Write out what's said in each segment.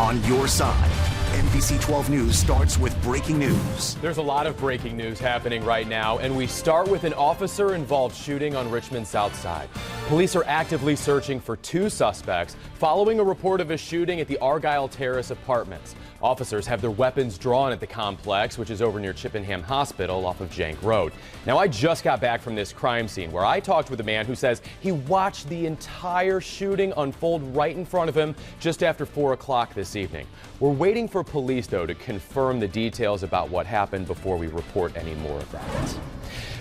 on your side. NBC 12 News starts with breaking news. There's a lot of breaking news happening right now, and we start with an officer-involved shooting on Richmond's South Side. Police are actively searching for two suspects following a report of a shooting at the Argyle Terrace Apartments. Officers have their weapons drawn at the complex, which is over near Chippenham Hospital off of Jank Road. Now, I just got back from this crime scene where I talked with a man who says he watched the entire shooting unfold right in front of him just after 4 o'clock this evening. We're waiting for police, though, to confirm the details about what happened before we report any more of that.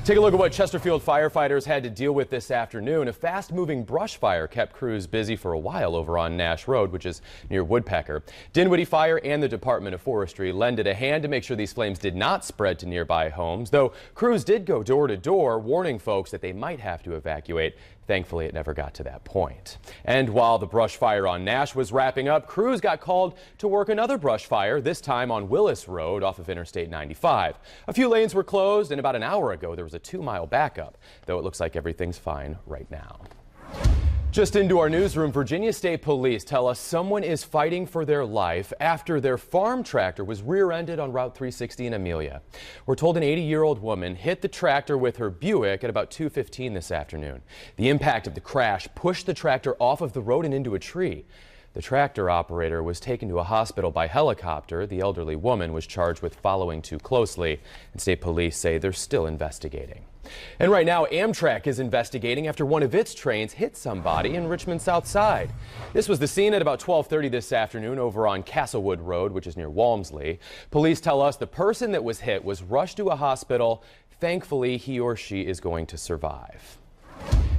Take a look at what Chesterfield firefighters had to deal with this afternoon. A fast-moving brush fire kept crews busy for a while over on Nash Road, which is near Woodpecker. Dinwiddie Fire and the Department of Forestry lended a hand to make sure these flames did not spread to nearby homes, though crews did go door to door, warning folks that they might have to evacuate. Thankfully, it never got to that point. And while the brush fire on Nash was wrapping up, crews got called to work another brush fire, this time on Willis Road off of Interstate 95. A few lanes were closed, and about an hour ago, there was a 2-mile backup, though it looks like everything's fine right now. Just into our newsroom, Virginia State Police tell us someone is fighting for their life after their farm tractor was rear-ended on Route 360 in Amelia. We're told an 80-year-old woman hit the tractor with her Buick at about 2:15 this afternoon. The impact of the crash pushed the tractor off of the road and into a tree. The tractor operator was taken to a hospital by helicopter. The elderly woman was charged with following too closely, and state police say they're still investigating. And right now, Amtrak is investigating after one of its trains hit somebody in Richmond's South Side. This was the scene at about 12:30 this afternoon over on Castlewood Road, which is near Walmsley. Police tell us the person that was hit was rushed to a hospital. Thankfully, he or she is going to survive.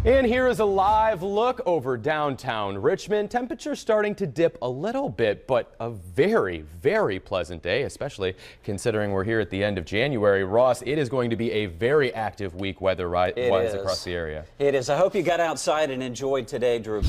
And here is a live look over downtown Richmond. Temperatures starting to dip a little bit, but a very, very pleasant day, especially considering we're here at the end of January. Ross, it is going to be a very active week weather-wise across the area. It is. I hope you got outside and enjoyed today, Drew.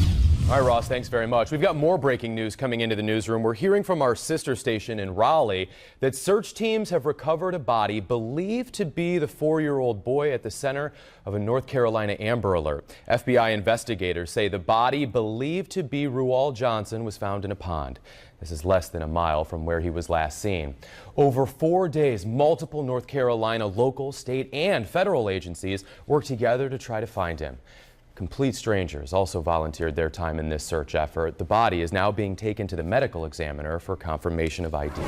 All right, Ross, thanks very much. We've got more breaking news coming into the newsroom. We're hearing from our sister station in Raleigh that search teams have recovered a body believed to be the 4-year-old boy at the center of a North Carolina Amber Alert. FBI investigators say the body believed to be Ruel Johnson was found in a pond. This is less than a mile from where he was last seen. Over 4 days, multiple North Carolina local, state, and federal agencies worked together to try to find him. Complete strangers also volunteered their time in this search effort. The body is now being taken to the medical examiner for confirmation of ID.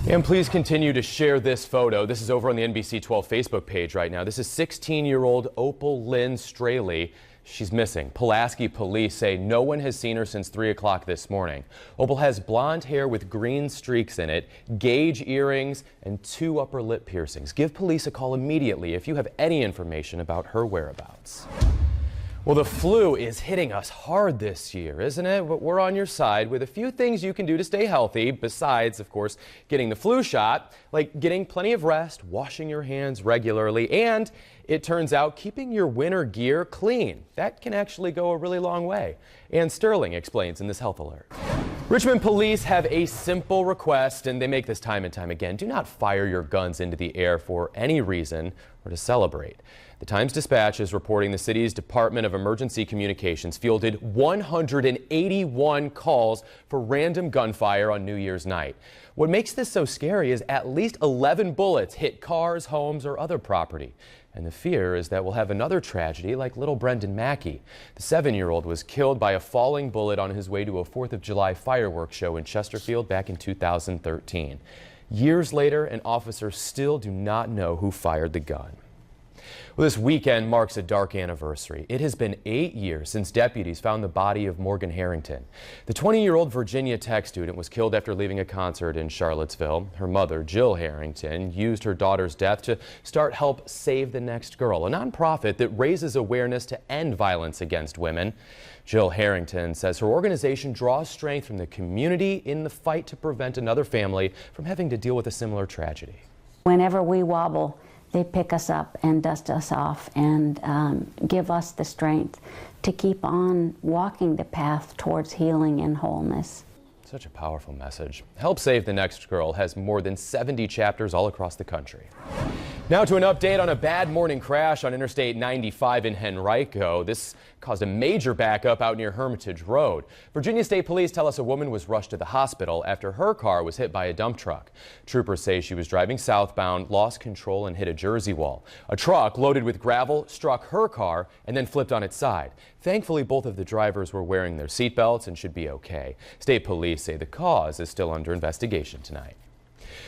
And please continue to share this photo. This is over on the NBC 12 Facebook page right now. This is 16-year-old Opal Lynn Straley. She's missing. Pulaski police say no one has seen her since 3 o'clock this morning. Opal has blonde hair with green streaks in it, gauge earrings, and 2 upper lip piercings. Give police a call immediately if you have any information about her whereabouts. Well, the flu is hitting us hard this year, isn't it? But we're on your side with a few things you can do to stay healthy, besides, of course, getting the flu shot, like getting plenty of rest, washing your hands regularly, and it turns out keeping your winter gear clean. That can actually go a really long way. Ann Sterling explains in this health alert. Richmond police have a simple request, and they make this time and time again. Do not fire your guns into the air for any reason or to celebrate. The Times-Dispatch is reporting the city's Department of Emergency Communications fielded 181 calls for random gunfire on New Year's night. What makes this so scary is at least 11 bullets hit cars, homes, or other property. And the fear is that we'll have another tragedy like little Brendan Mackey. The 7-year-old was killed by a falling bullet on his way to a 4th of July fireworks show in Chesterfield back in 2013. Years later, an officer still do not know who fired the gun. Well, this weekend marks a dark anniversary. It has been 8 years since deputies found the body of Morgan Harrington. The 20-year-old Virginia Tech student was killed after leaving a concert in Charlottesville. Her mother, Jill Harrington, used her daughter's death to start Help Save the Next Girl, a nonprofit that raises awareness to end violence against women. Jill Harrington says her organization draws strength from the community in the fight to prevent another family from having to deal with a similar tragedy. Whenever we wobble, they pick us up and dust us off and give us the strength to keep on walking the path towards healing and wholeness. Such a powerful message. Help Save the Next Girl has more than 70 chapters all across the country. Now to an update on a bad morning crash on Interstate 95 in Henrico. This caused a major backup out near Hermitage Road. Virginia State Police tell us a woman was rushed to the hospital after her car was hit by a dump truck. Troopers say she was driving southbound, lost control and hit a Jersey wall. A truck loaded with gravel struck her car and then flipped on its side. Thankfully, both of the drivers were wearing their seatbelts and should be okay. State Police say the cause is still under investigation tonight.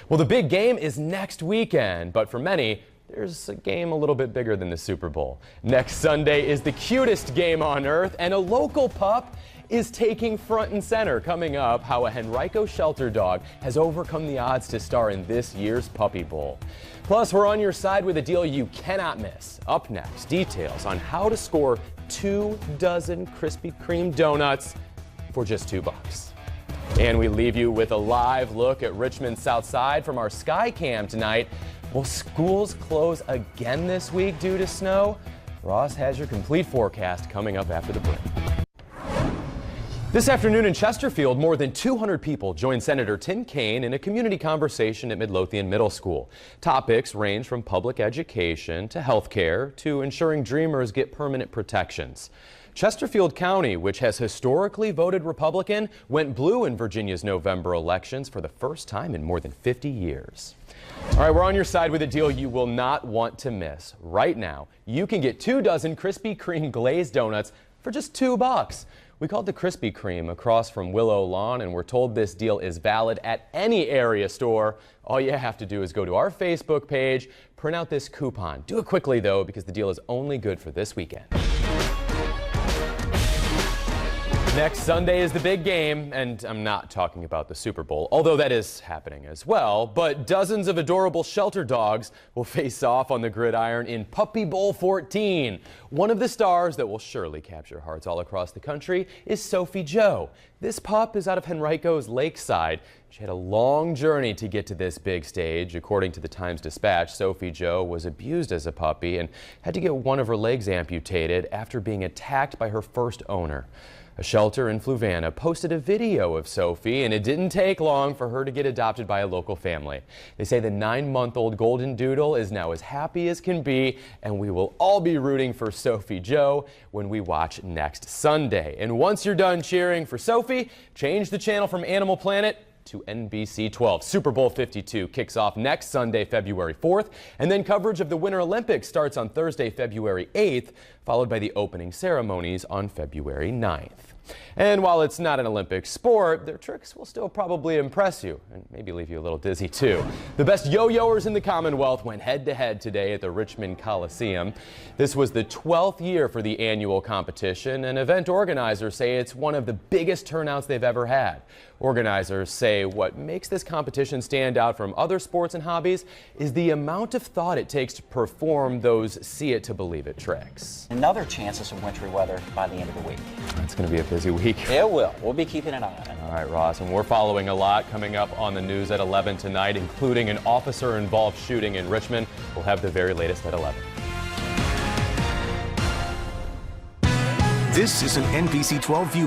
Well, the big game is next weekend, but for many, there's a game a little bit bigger than the Super Bowl. Next Sunday is the cutest game on earth, and a local pup is taking front and center. Coming up, how a Henrico shelter dog has overcome the odds to star in this year's Puppy Bowl. Plus, we're on your side with a deal you cannot miss. Up next, details on how to score 2 dozen Krispy Kreme donuts for just $2. And we leave you with a live look at Richmond's South Side from our Skycam tonight. Will schools close again this week due to snow? Ross has your complete forecast coming up after the break. This afternoon in Chesterfield, more than 200 people joined Senator Tim Kaine in a community conversation at Midlothian Middle School. Topics range from public education to health care to ensuring Dreamers get permanent protections. Chesterfield County, which has historically voted Republican, went blue in Virginia's November elections for the first time in more than 50 years. All right, we're on your side with a deal you will not want to miss. Right now, you can get 2 dozen Krispy Kreme glazed donuts for just $2. We called the Krispy Kreme across from Willow Lawn, and we're told this deal is valid at any area store. All you have to do is go to our Facebook page, print out this coupon. Do it quickly, though, because the deal is only good for this weekend. Next Sunday is the big game, and I'm not talking about the Super Bowl, although that is happening as well. But dozens of adorable shelter dogs will face off on the gridiron in Puppy Bowl 14. One of the stars that will surely capture hearts all across the country is Sophie Joe. This pup is out of Henrico's Lakeside. She had a long journey to get to this big stage. According to the Times-Dispatch, Sophie Joe was abused as a puppy and had to get one of her legs amputated after being attacked by her first owner. A shelter in Fluvanna posted a video of Sophie, and it didn't take long for her to get adopted by a local family. They say the 9-month-old golden doodle is now as happy as can be, and we will all be rooting for Sophie Joe when we watch next Sunday. And once you're done cheering for Sophie, change the channel from Animal Planet to NBC 12. Super Bowl 52 kicks off next Sunday, February 4th, and then coverage of the Winter Olympics starts on Thursday, February 8th, followed by the opening ceremonies on February 9th. And while it's not an Olympic sport, their tricks will still probably impress you and maybe leave you a little dizzy too. The best yo-yoers in the Commonwealth went head-to-head today at the Richmond Coliseum. This was the 12th year for the annual competition, and event organizers say it's one of the biggest turnouts they've ever had. Organizers say what makes this competition stand out from other sports and hobbies is the amount of thought it takes to perform those see-it-to-believe-it tricks. Another chance of some wintry weather by the end of the week. It's going to be a busy week. It will. We'll be keeping an eye on it. All right, Ross, and we're following a lot coming up on the news at 11 tonight, including an officer-involved shooting in Richmond. We'll have the very latest at 11. This is an NBC 12 View.